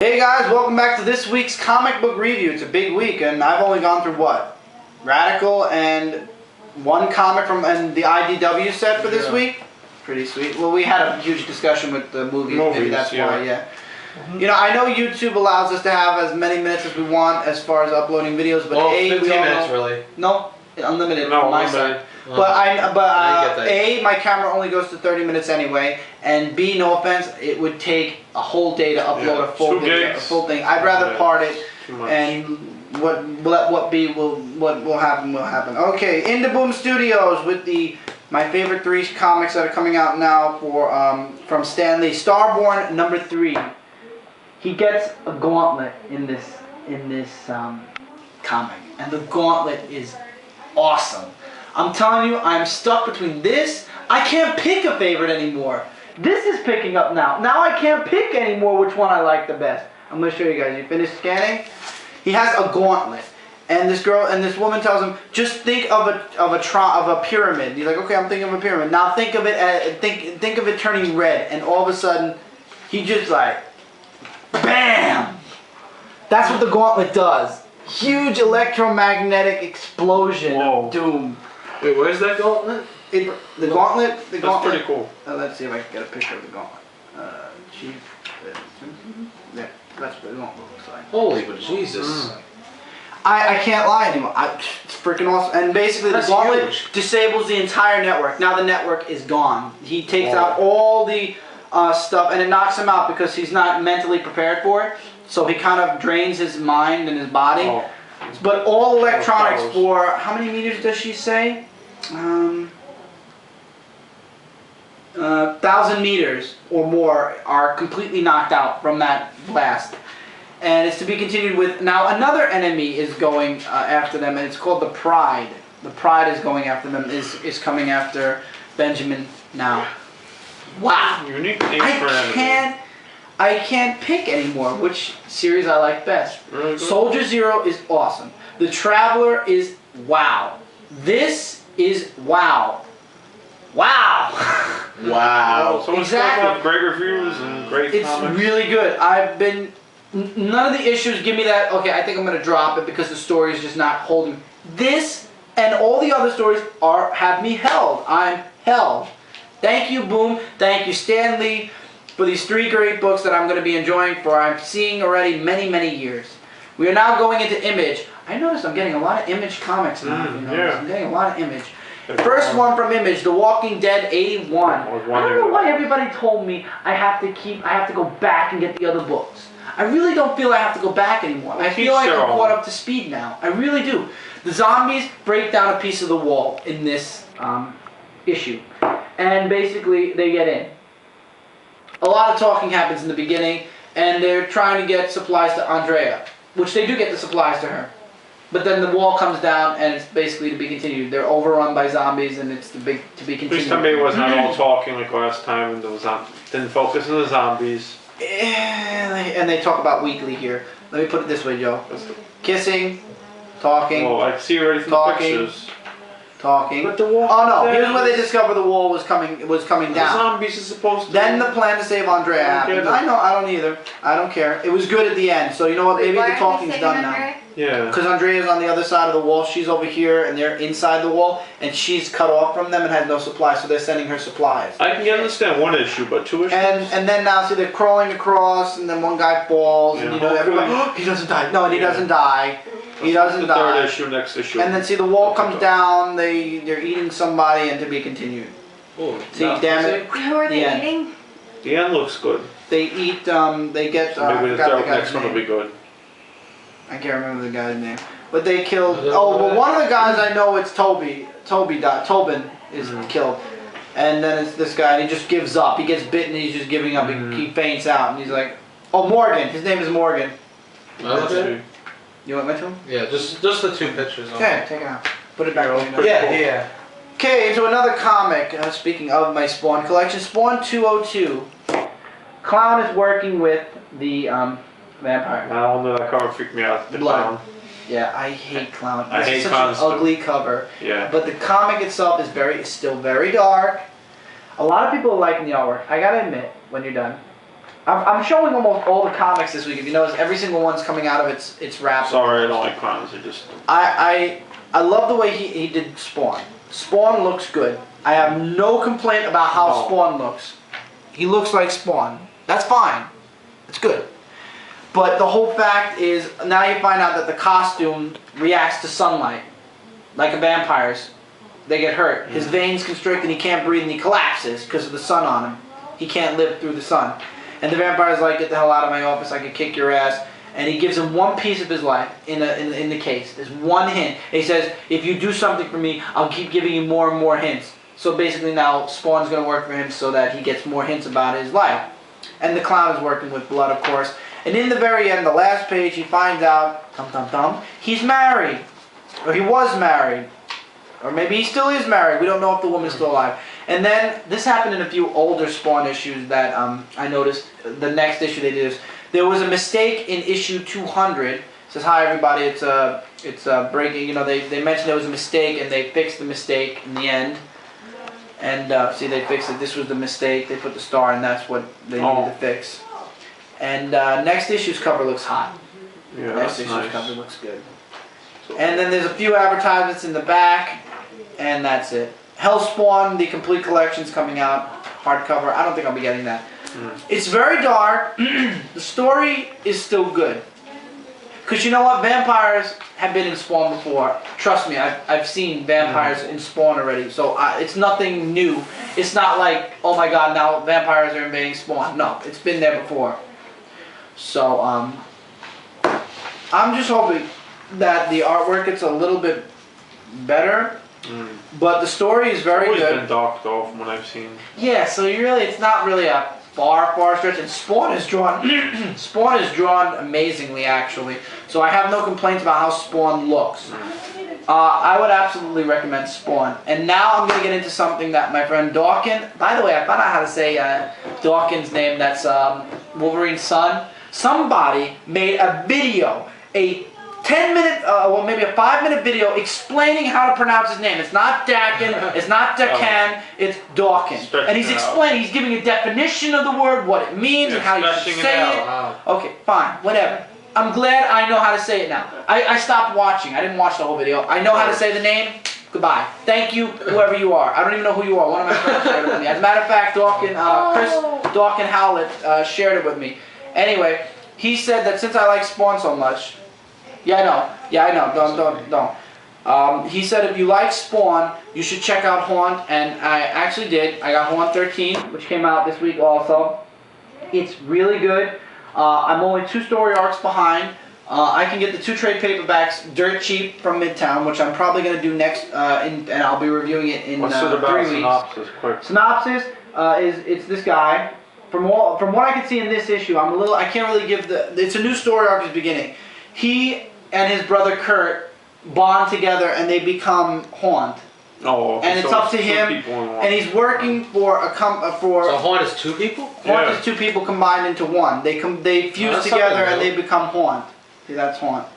Hey guys, welcome back to this week's comic book review. It's a big week, and I've only gone through what? Radical and one comic from the IDW set for this week. Pretty sweet. Well, we had a huge discussion with the movies. Maybe that's why, yeah. You know, I know YouTube allows us to have as many minutes as we want as far as uploading videos, but 15 minutes really. No, unlimited no, on my side. But my camera only goes to 30 minutes anyway, and B, no offense, it would take a whole day to upload a full video, a full thing. I'd rather part it, and what will happen will happen. Okay, Into Boom Studios with my favorite 3 comics that are coming out now from Stan Lee. Starborn #3. He gets a gauntlet in this comic, and the gauntlet is awesome. I'm telling you, I'm stuck between this. I can't pick a favorite anymore. This is picking up now. Now I can't pick anymore which one I like the best. I'm going to show you guys. You finished scanning? He has a gauntlet, and this woman tells him, just think of a pyramid. He's like, okay, I'm thinking of a pyramid. Now think of it think of it turning red, and all of a sudden, he just like, bam! That's what the gauntlet does. Huge electromagnetic explosion of doom. Wait, where's that gauntlet? The gauntlet. That's pretty cool. Let's see if I can get a picture of the gauntlet. Yeah, that's what the gauntlet looks like. Holy but Jesus. I can't lie anymore. It's freaking awesome. And basically the gauntlet disables the entire network. Now the network is gone. He takes out all the stuff, and it knocks him out because he's not mentally prepared for it. So he kind of drains his mind and his body. But all electronics for, how many meters does she say? 1,000 meters or more are completely knocked out from that blast. And it's to be continued with, now another enemy is going after them, and it's called the Pride. The Pride is going after them, is coming after Benjamin now. Wow! Unique name for enemy. I can't pick anymore which series I like best. Really Soldier Zero is awesome. The Traveler is wow. This is wow. Wow. Wow. So it's exactly. Great reviews and great comics. It's really good. None of the issues give me that, okay, I think I'm going to drop it because the story is just not holding. This and all the other stories have me held. I'm held. Thank you, Boom. Thank you, Stan Lee, for these 3 great books that I'm going to be enjoying for I'm seeing already many, many years. We are now going into Image. I noticed I'm getting a lot of Image comics now. I'm getting a lot of Image. First one from Image, The Walking Dead '81. I don't know why everybody told me I have to go back and get the other books. I really don't feel I have to go back anymore. I feel like I'm caught up to speed now. I really do. The zombies break down a piece of the wall in this issue. And basically, they get in. A lot of talking happens in the beginning, and they're trying to get supplies to Andrea, which they do get the supplies to her. But then the wall comes down, and it's basically to be continued. They're overrun by zombies, and it's to be continued. Please tell me it was not all talking like last time, and didn't focus on the zombies. And they talk about weekly here. Let me put it this way, Joe. Kissing, talking. Well, I see already from the pictures. Talking. But the wall. Oh no! Here's where they discover the wall was coming down. The zombies is supposed to. Then the plan to save Andrea happens. I know. I don't either. I don't care. It was good at the end. So you know what? Maybe the talking's done now. Yeah. Because Andrea's on the other side of the wall. She's over here, and they're inside the wall, and she's cut off from them and has no supplies. So they're sending her supplies. I can understand one issue, but 2 issues. And then now see they're crawling across, and then one guy falls, and you know everybody. Oh, he doesn't die. No, and he doesn't die. He doesn't die. Third issue, next issue. And then see the wall comes down. They're eating somebody, and to be continued. Oh, see, damn it. Who are they eating? The end looks good. They eat. They get. Maybe the next one will be good. I can't remember the guy's name, but they killed. Oh, well, one of the guys I know it's Toby. Tobin is killed, and then it's this guy. And he just gives up. He gets bitten. He's just giving up. He faints out, and he's like, "Oh, Morgan. His name is Morgan." Okay. You went to him? Yeah, just the 2 pictures. Okay, take it out. Put it back. Yeah. Okay, into another comic. Speaking of my Spawn collection, Spawn 202. Clown is working with the vampire. I don't know, that cover freaked me out. The Blood. Clown. Yeah, I hate Clown. I hate such Clowns an ugly cover. Yeah. But the comic itself is still very dark. A lot of people are liking the artwork. I gotta admit, when you're done, I'm showing almost all the comics this week. If you notice, every single one's coming out of its wrap. Sorry, I don't like clowns. I just. I love the way he did Spawn. Spawn looks good. I have no complaint about how No. Spawn looks. He looks like Spawn. That's fine. It's good. But the whole fact is, now you find out that the costume reacts to sunlight. Like a vampire's. They get hurt. His veins constrict and he can't breathe and he collapses because of the sun on him. He can't live through the sun. And the vampire's like, get the hell out of my office, I can kick your ass. And he gives him one piece of his life in the case. There's one hint. He says, if you do something for me, I'll keep giving you more and more hints. So basically now Spawn's going to work for him so that he gets more hints about his life. And the clown is working with blood, of course. And in the very end, the last page, he finds out, he's married. Or he was married. Or maybe he still is married. We don't know if the woman's still alive. And then, this happened in a few older Spawn issues that I noticed. The next issue they did is, there was a mistake in issue 200. It says, hi everybody, it's breaking, you know, they mentioned there was a mistake and they fixed the mistake in the end. And see, they fixed it. This was the mistake. They put the star and that's what they needed to fix. And next issue's cover looks hot. Yeah, Next that's issue's nice. cover looks good. And then there's a few advertisements in the back, and that's it. Hellspawn, the complete collection's coming out, hardcover. I don't think I'll be getting that. It's very dark. The story is still good. Because you know what? Vampires have been in Spawn before. Trust me, I've seen vampires in Spawn already. So it's nothing new. It's not like, oh my god, now vampires are invading Spawn. No, it's been there before. So, I'm just hoping that the artwork gets a little bit better. But the story is very It's always good. been dark though, from what I've seen. Yeah, so it's not really a far stretch. And Spawn is drawn, Spawn is drawn amazingly, actually. So I have no complaints about how Spawn looks. I would absolutely recommend Spawn. And now I'm going to get into something that my friend Dawkins, by the way, I found out how to say Dawkins' name, that's Wolverine's son. Somebody made a video, a 10-minute, well maybe a 5-minute video explaining how to pronounce his name. It's not Dakin, it's not Dakan, it's Dawkins. And he's explaining, he's giving a definition of the word, what it means, and how you should say it. Wow. Okay, fine, whatever. I'm glad I know how to say it now. I stopped watching, I didn't watch the whole video. I know how to say the name. Goodbye. Thank you, whoever you are. I don't even know who you are. One of my friends shared it with me. As a matter of fact, Chris Dawkins Howlett shared it with me. Anyway, he said that since I like Spawn so much, yeah, I know. Don't. He said if you like Spawn, you should check out Haunt, and I actually did. I got Haunt 13, which came out this week also. It's really good. I'm only 2 story arcs behind. I can get the 2 trade paperbacks dirt cheap from Midtown, which I'm probably going to do next, and I'll be reviewing it in 3 weeks. What's it about? Synopsis, quick. Synopsis it's this guy. From what I can see in this issue, I can't really give it's a new story arc at the beginning. He and his brother Kurt bond together and they become Haunt. Oh, okay. And it's up to him, and he's working for So Haunt is 2 people? Haunt is 2 people combined into one. They fuse together and they become Haunt. See, that's Haunt.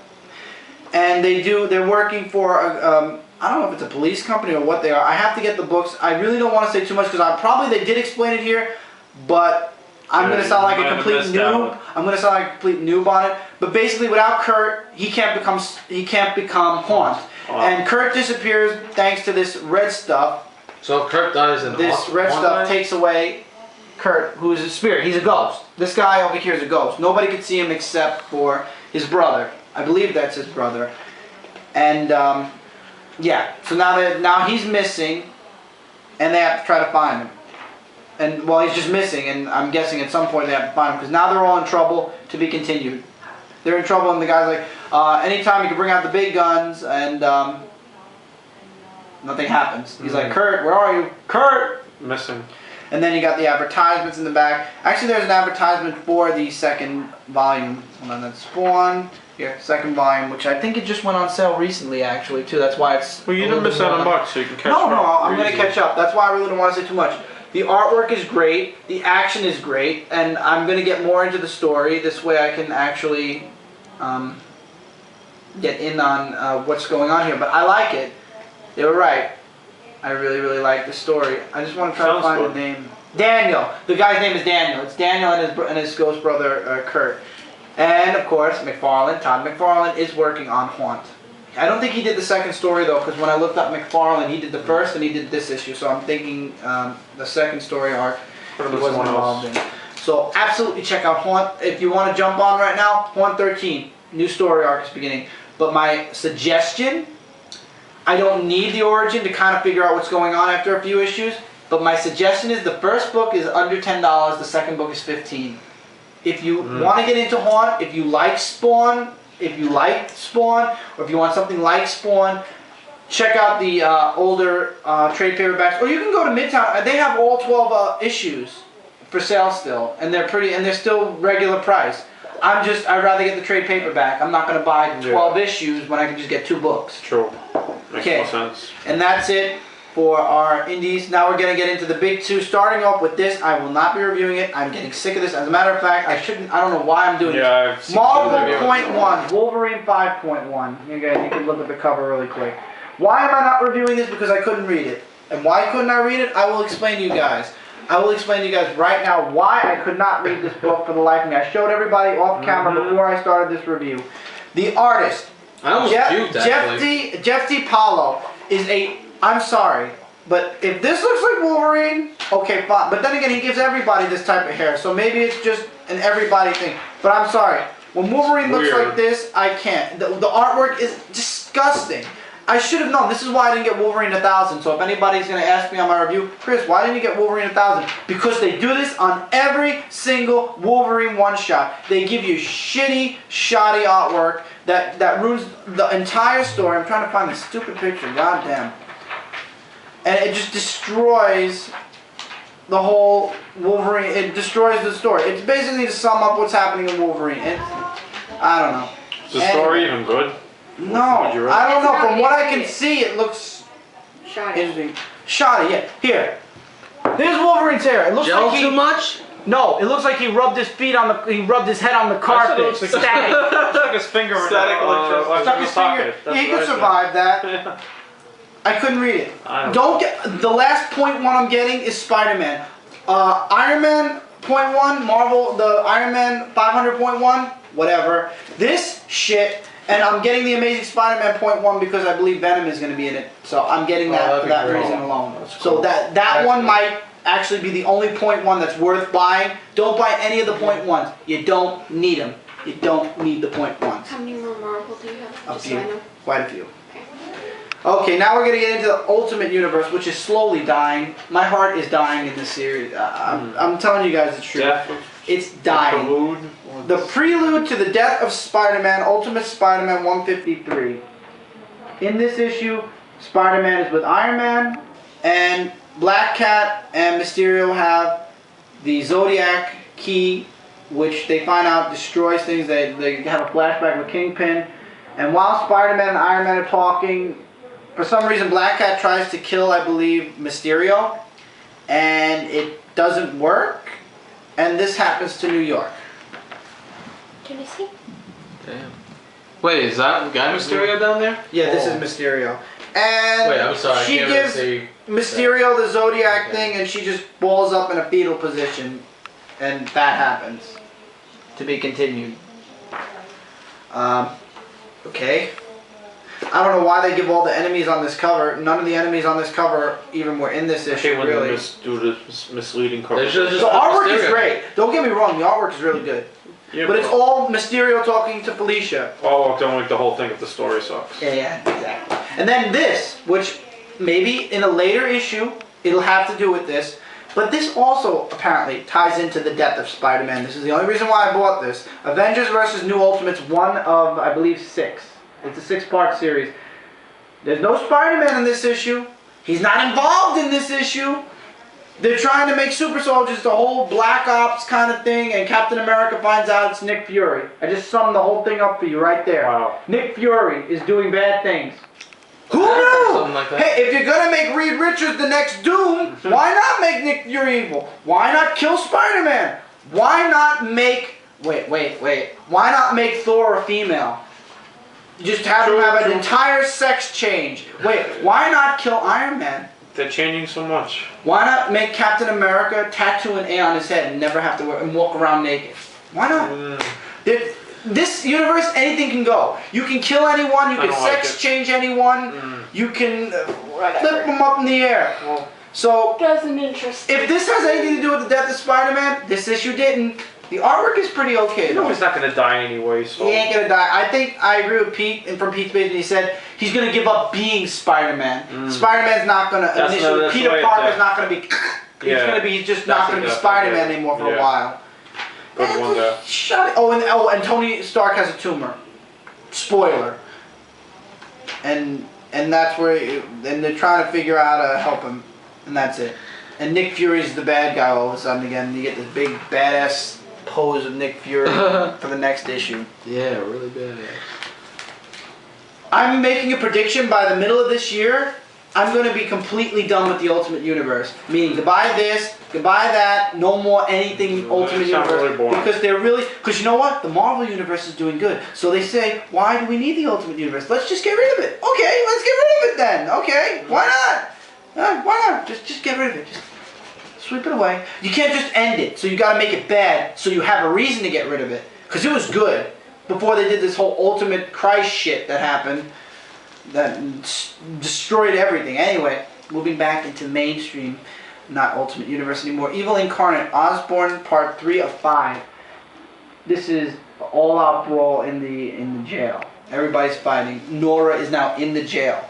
And they're working for I don't know if it's a police company or what they are. I have to get the books. I really don't want to say too much because they did explain it here, but I'm going to sound like a complete noob. I'm going to sound like a complete noob on it. But basically, without Kurt, he can't become Haunt. And Kurt disappears thanks to this red stuff. So Kurt dies in This red stuff takes away Kurt, who is a spirit. He's a ghost. This guy over here is a ghost. Nobody can see him except for his brother. I believe that's his brother. And yeah. So now he's missing, and they have to try to find him. And well, he's just missing, and I'm guessing at some point they have to find him because now they're all in trouble. To be continued. They're in trouble, and the guy's like, anytime you can bring out the big guns, and nothing happens. He's like, Kurt, where are you? Kurt! Missing. And then you got the advertisements in the back. Actually, there's an advertisement for the 2nd volume. Hold on, that's Spawn. Here, 2nd volume, which I think it just went on sale recently, actually, too. That's why it's. Well, you didn't miss out on bucks, so you can catch up. No, I'm going to catch up. That's why I really don't want to say too much. The artwork is great, the action is great, and I'm going to get more into the story. This way I can actually get in on what's going on here. But I like it. They were right. I really, really like the story. I just want to try to find the name. Daniel. The guy's name is Daniel. It's Daniel and his ghost brother Kurt. And of course, Todd McFarlane is working on Haunt. I don't think he did the second story though, because when I looked up McFarlane, he did the first and he did this issue. So I'm thinking the second story arc he wasn't involved in. So absolutely check out Haunt. If you want to jump on right now, Haunt 13, new story arc is beginning. But my suggestion, I don't need the origin to kind of figure out what's going on after a few issues. But my suggestion is the first book is under $10, the second book is $15. If you want to get into Haunt, if you like Spawn, or if you want something like Spawn, check out the older trade paperbacks. Or you can go to Midtown. They have all 12 issues for sale still, and they're still regular price. I'd rather get the trade paperback. I'm not going to buy 12 issues when I can just get 2 books. True. Makes more sense. And that's it for our indies. Now we're going to get into the big 2. Starting off with this, I will not be reviewing it. I'm getting sick of this. As a matter of fact, I don't know why I'm doing this. Marvel .1, Wolverine 5.1. You can look at the cover really quick. Why am I not reviewing this? Because I couldn't read it. And why couldn't I read it? I will explain to you guys. I will explain to you guys right now why I could not read this book for the life of me. I showed everybody off camera before I started this review. The artist, Jeff D. Paulo, is a... I'm sorry, but if this looks like Wolverine, okay, fine. But then again, he gives everybody this type of hair, so maybe it's just an everybody thing. But I'm sorry. When Wolverine looks like this, I can't. The artwork is disgusting. I should have known. This is why I didn't get Wolverine 1000. So if anybody's going to ask me on my review, Chris, why didn't you get Wolverine 1000? Because they do this on every single Wolverine one-shot. They give you shitty, shoddy artwork that ruins the entire story. I'm trying to find this stupid picture. God damn. And it just destroys the whole Wolverine. It destroys the story. It's basically to sum up what's happening in Wolverine. I don't know. Is the story even good? No, I don't know. From what I can see, it looks shoddy. Shoddy, yeah. Here, there's Wolverine's hair. It looks like too much. No, it looks like he rubbed his head on the carpet. Static. Stuck his finger in Stuck his finger. He could survive that. I couldn't read it. The last .1 I'm getting is Spider-Man. Iron Man .1, Marvel, the Iron Man 500.1, whatever. This shit, and I'm getting the Amazing Spider-Man .1 because I believe Venom is going to be in it. So I'm getting that for that reason alone. So that one might actually be the only .1 that's worth buying. Don't buy any of the .1s. You don't need them. You don't need the .1s. How many more Marvel do you have? A few. Quite a few. Okay, now we're going to get into the Ultimate Universe, which is slowly dying. My heart is dying in this series. I'm telling you guys the truth. It's dying. The prelude to the death of Spider-Man, Ultimate Spider-Man 153. In this issue, Spider-Man is with Iron Man, and Black Cat and Mysterio have the Zodiac key, which they find out destroys things. They have a flashback with Kingpin. And while Spider-Man and Iron Man are talking, for some reason Black Cat tries to kill, I believe, Mysterio. And it doesn't work. And this happens to New York. Can you see? Damn. Wait, is that guy Mysterio down there? Yeah, this is Mysterio. And wait, I'm sorry, she gives Mysterio the Zodiac thing, and she just balls up in a fetal position. And that happens. To be continued. Okay. I don't know why they give all the enemies on this cover. None of the enemies on this cover even were in this issue, really. Do the misleading cover. The artwork is great. Don't get me wrong, the artwork is really good. Yeah, but it's all Mysterio talking to Felicia. Oh, don't like the whole thing if the story sucks. Yeah, exactly. And then this, which maybe in a later issue, it'll have to do with this. But this also apparently ties into the death of Spider-Man. This is the only reason why I bought this. Avengers vs. New Ultimates, one of, I believe, 6. It's a 6-part series. There's no Spider-Man in this issue. He's not involved in this issue. They're trying to make super soldiers the whole Black Ops kind of thing, and Captain America finds out it's Nick Fury. I just summed the whole thing up for you right there. Wow. Nick Fury is doing bad things. Who knew? Like hey, if you're gonna make Reed Richards the next Doom, why not make Nick Fury evil? Why not kill Spider-Man? Why not make... Wait. Why not make Thor a female? Just have him have an entire sex change. Wait, why not kill Iron Man? They're changing so much. Why not make Captain America tattoo an A on his head and never have to wear and walk around naked? Why not? This universe, anything can go. You can kill anyone. You can sex change anyone. You can flip them up in the air. Well, so Doesn't interest me. if this has anything to do with the death of Spider-Man, this issue didn't. The artwork is pretty okay. you know he's not gonna die anyway, so. He ain't gonna die. I think I agree with Pete, and from Pete's page, he said he's gonna give up being Spider-Man. Spider-man's not gonna initially. Peter Parker's not gonna be. He's just not gonna be Spider-Man anymore for a while. Good one there. Shut it. And Tony Stark has a tumor. Spoiler. And that's where and they're trying to figure out how to help him, and that's it. And Nick Fury's the bad guy all of a sudden again. You get this big badass pose of Nick Fury for the next issue. Yeah, really bad. I'm making a prediction by the middle of this year. I'm going to be completely done with the Ultimate Universe. Meaning, goodbye this, goodbye that, no more anything Ultimate Universe. Really because you know what? The Marvel Universe is doing good. So they say, why do we need the Ultimate Universe? Let's just get rid of it. Okay, let's get rid of it then. Okay, why not? Why not? Just get rid of it. Just sweep it away. You can't just end it. So you got to make it bad so you have a reason to get rid of it. Because it was good before they did this whole Ultimate Christ shit that happened. That destroyed everything. Anyway, moving back into mainstream, not Ultimate Universe anymore. Evil Incarnate, Osborn, Part 3 of 5. This is all-out brawl in the jail. Everybody's fighting. Nora is now in the jail,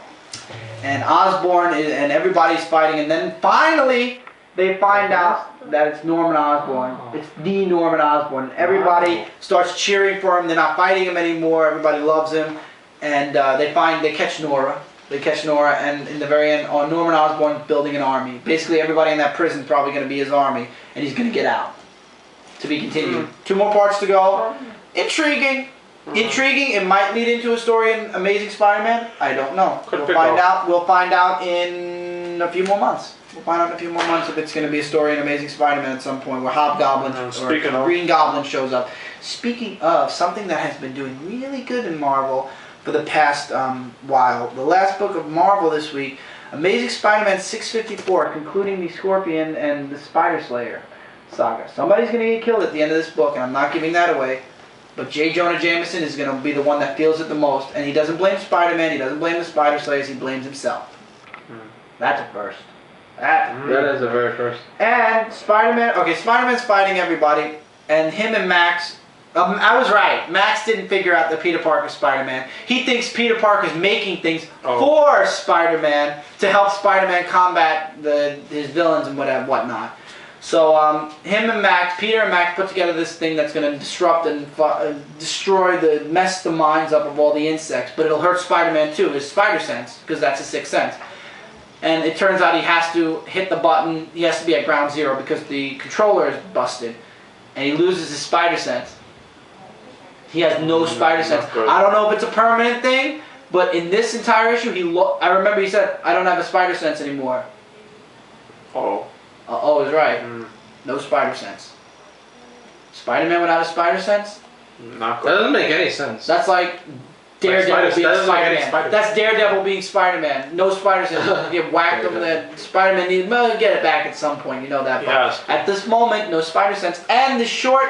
and Osborn and everybody's fighting. And then finally, they find out that it's Norman Osborn. It's the Norman Osborn. Everybody starts cheering for him. They're not fighting him anymore. Everybody loves him. And they catch Nora. They catch Nora, and in the very end, Norman Osborn's building an army. Basically, everybody in that prison is probably going to be his army, and he's going to get out. To be continued. 2 more parts to go. Intriguing. Intriguing. It might lead into a story in Amazing Spider-Man. I don't know. We'll find out. We'll find out in a few more months. We'll find out in a few more months if it's going to be a story in Amazing Spider-Man at some point where Hobgoblin or Green Goblin shows up. Speaking of something that has been doing really good in Marvel for the past while. The last book of Marvel this week, Amazing Spider-Man 654, concluding the Scorpion and the Spider Slayer saga. Somebody's going to get killed at the end of this book, and I'm not giving that away. But J. Jonah Jameson is going to be the one that feels it the most, and he doesn't blame Spider-Man, he doesn't blame the Spider Slayers, he blames himself. That's a first. That is a very first. And Spider-Man's fighting everybody, and him and Max. I was right. Max didn't figure out that Peter Parker's Spider-Man. He thinks Peter Parker's making things for Spider-Man to help Spider-Man combat his villains and whatnot. So Peter and Max put together this thing that's going to disrupt and mess the minds up of all the insects. But it'll hurt Spider-Man too, his spider sense, because that's his sixth sense. And it turns out he has to hit the button. He has to be at ground zero because the controller is busted. And he loses his spider sense. He has no spider sense. I don't know if it's a permanent thing, but in this entire issue, I remember he said, I don't have a spider sense anymore. Uh-oh is right. No spider sense. Spider-Man without a spider sense? Not good. That doesn't make any sense. That's like Daredevil being Spider-Man. That's Daredevil being Spider-Man. No spider sense. You get whacked over the Spider-Man needs, well, you get it back at some point. You know that. But at this moment, no spider sense. And the short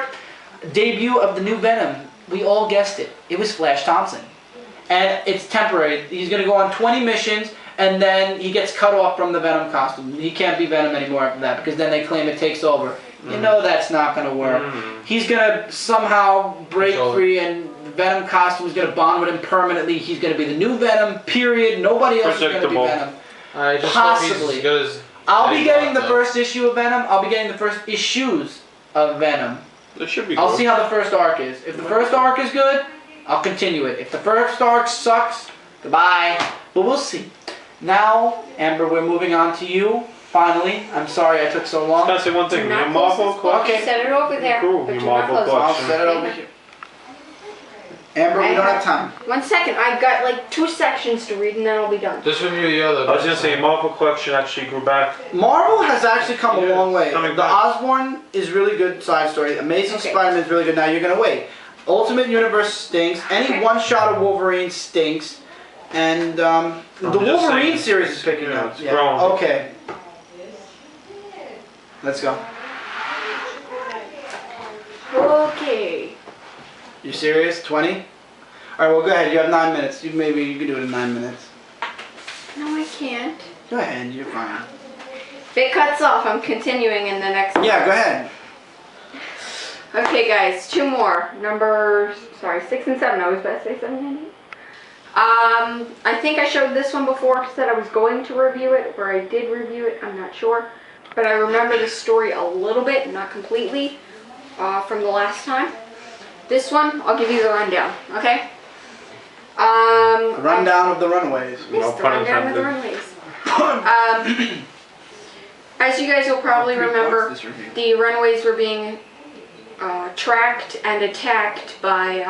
debut of the new Venom. We all guessed it. It was Flash Thompson. And it's temporary. He's going to go on 20 missions, and then he gets cut off from the Venom costume. He can't be Venom anymore after that, because then they claim it takes over. You know that's not going to work. He's going to somehow break free, and the Venom costume is going to bond with him permanently. He's going to be the new Venom, period. Nobody else is going to be Venom. I just Possibly. I'll be getting the first issue of Venom. I'll be getting the first issues of Venom. Should be I'll see how the first arc is. If the first arc is good, I'll continue it. If the first arc sucks, goodbye. But we'll see. Now, Amber, we're moving on to you. Finally. I'm sorry I took so long. Can I say one thing? Your Marvel collection. Okay. Set it over there. Cool. But Your you're not Marvel close. I'll collection. set it over here. Amber, we don't have time. 1 second. I've got like 2 sections to read and then I'll be done. Just review the other. I was going to say, Marvel collection actually grew back. Marvel has actually come a long way. Coming The back. Osborn is really good side story. Amazing Spider-Man is really good. Now you're going to wait. Ultimate Universe stinks. Any one shot of Wolverine stinks. And the just Wolverine saying. series is picking Yeah, up. it's growing. Okay. Let's go. Okay. You serious? 20? Alright, well go ahead. You have 9 minutes. Maybe you can do it in 9 minutes. No, I can't. Go ahead. You're fine. If it cuts off, I'm continuing in the next Yeah, part. go ahead. Okay, guys, 2 more. 6 and 7. I was about to say 7 and 8. I think I showed this one before. Said I was going to review it, or I did review it. I'm not sure, but I remember the story a little bit, not completely, from the last time. This one, I'll give you the rundown. Okay. The rundown of the Runaways. Yes, No the pun rundown of the intended. Runaways. As you guys will probably remember, the Runaways were being tracked and attacked by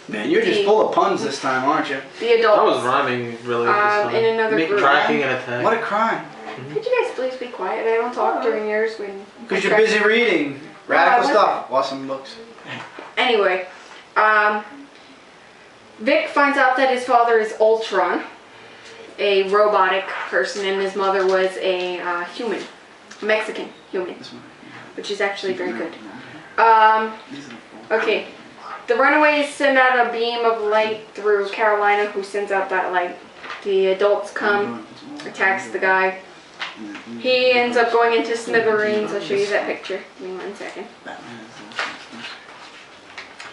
Man, you're just full of puns this time, aren't you? the adults. That was rhyming really this time. in another Make group. Tracking and attack. What a crime. Could you guys please be quiet? I don't talk during yours when. Because you're busy reading radical stuff. Awesome books. Anyway, Vic finds out that his father is Ultron, a robotic person, and his mother was a human, a Mexican human, which is actually very good. Okay, the Runaways send out a beam of light through Carolina, who sends out that light. The adults come, attacks the guy. He ends up going into smithereens. I'll show you that picture. Give me 1 second.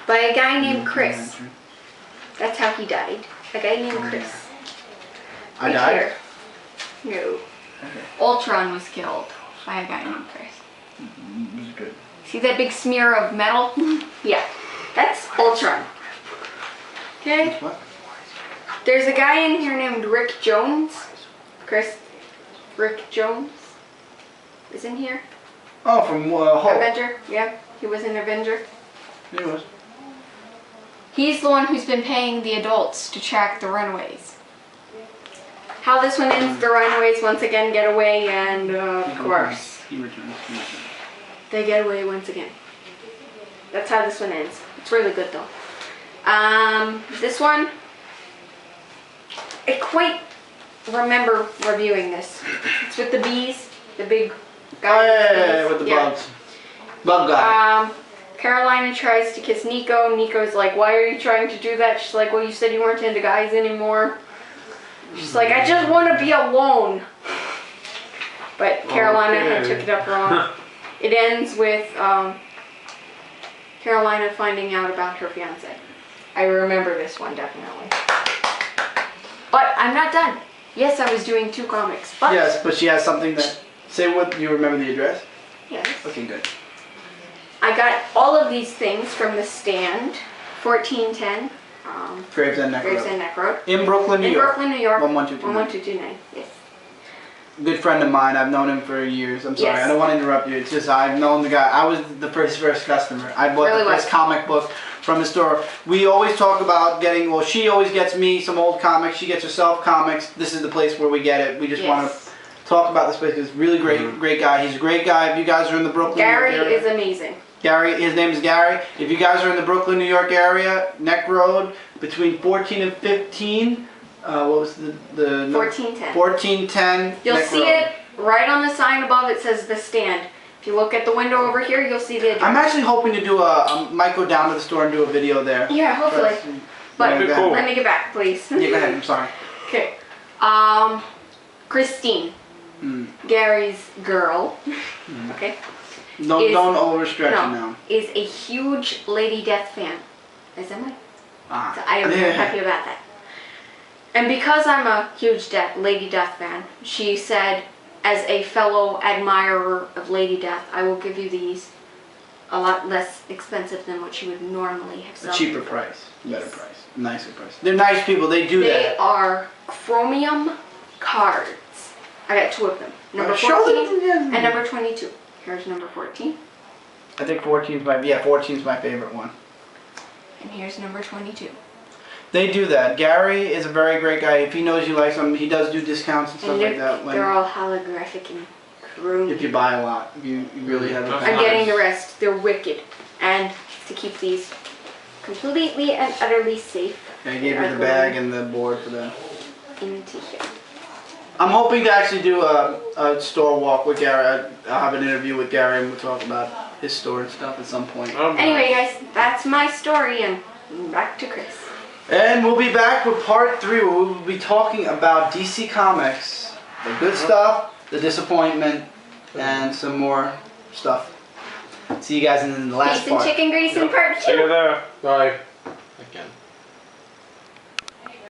By a guy named Chris. That's how he died. A guy named Chris. I died? Here. No. Ultron was killed by a guy named Chris. This is good. See that big smear of metal? Yeah. That's Ultron. Okay? What? There's a guy in here named Rick Jones. Rick Jones is in here. Oh, from Hulk. Avenger. Yeah. He was an Avenger. He was. He's the one who's been paying the adults to track the Runaways. How this one ends, the Runaways once again get away, and of course, He returns. they get away once again. That's how this one ends. It's really good though. This one, I quite remember reviewing this. It's with the bees, the big guy. Oh, yeah, with the bugs. Bug guy. Carolina tries to kiss Nico. Nico's like, why are you trying to do that? She's like, well, you said you weren't into guys anymore. She's like, I just want to be alone. But Carolina had took it up wrong. It ends with Carolina finding out about her fiance. I remember this one definitely. But I'm not done. Yes, I was doing 2 comics. But Yes, but she has something that... Say what... You remember the address? yes. Okay, good. I got all of these things from the stand, 1410 Gravesend Neck Road. Gravesend Neck Road. In Brooklyn, New In York. Brooklyn, New York. 11229. 11229. Yes. Good friend of mine. I've known him for years. I'm sorry. Yes. I don't want to interrupt you. It's just I've known the guy. I was the first customer. I bought Really the first was. comic book from his store. We always talk about getting... Well, she always gets me some old comics. She gets herself comics. This is the place where we get it. We just want to talk about this place. He's a really great guy. He's a great guy. If you guys are in the Brooklyn, Gary New York area, is amazing. Gary, his name is Gary. If you guys are in the Brooklyn, New York area, Neck Road, between 14 and 15, what was the 1410. 1410. You'll Neck see Road. it right on the sign above. It says the stand. If you look at the window over here, you'll see the address. I'm actually hoping to do I might go down to the store and do a video there. Yeah, hopefully. But Yeah, go ahead. let me get back, please. Yeah, go ahead. I'm sorry. Okay. Christine, Gary's girl. Okay. Don't overstretch it now. Is a huge Lady Death fan. Is that right? Ah. So I am very happy about that. And because I'm a huge Lady Death fan, she said, as a fellow admirer of Lady Death, I will give you these a lot less expensive than what you would normally have A sold. cheaper price, better price, nicer price. They're nice people. They do They that. are chromium cards. I got 2 of them. Number Show 14 them. and number 22. Here's number 14. I think 14's my favorite one. And here's number 22. They do that. Gary is a very great guy. If he knows you like something, he does do discounts and stuff And like that. they're all holographic and chrome. If you buy a lot, if you really have a I'm getting the rest. They're wicked. And to keep these, completely and utterly safe. I gave you the bag and the board for that. Into here. I'm hoping to actually do a store walk with Gary. I'll have an interview with Gary and we'll talk about his store and stuff at some point. Anyway, guys, that's my story, and back to Chris. And we'll be back with part 3 where we'll be talking about DC Comics. The good stuff, the disappointment, and some more stuff. See you guys in the last Peace and part. chicken grease in part 2. See you there. Bye.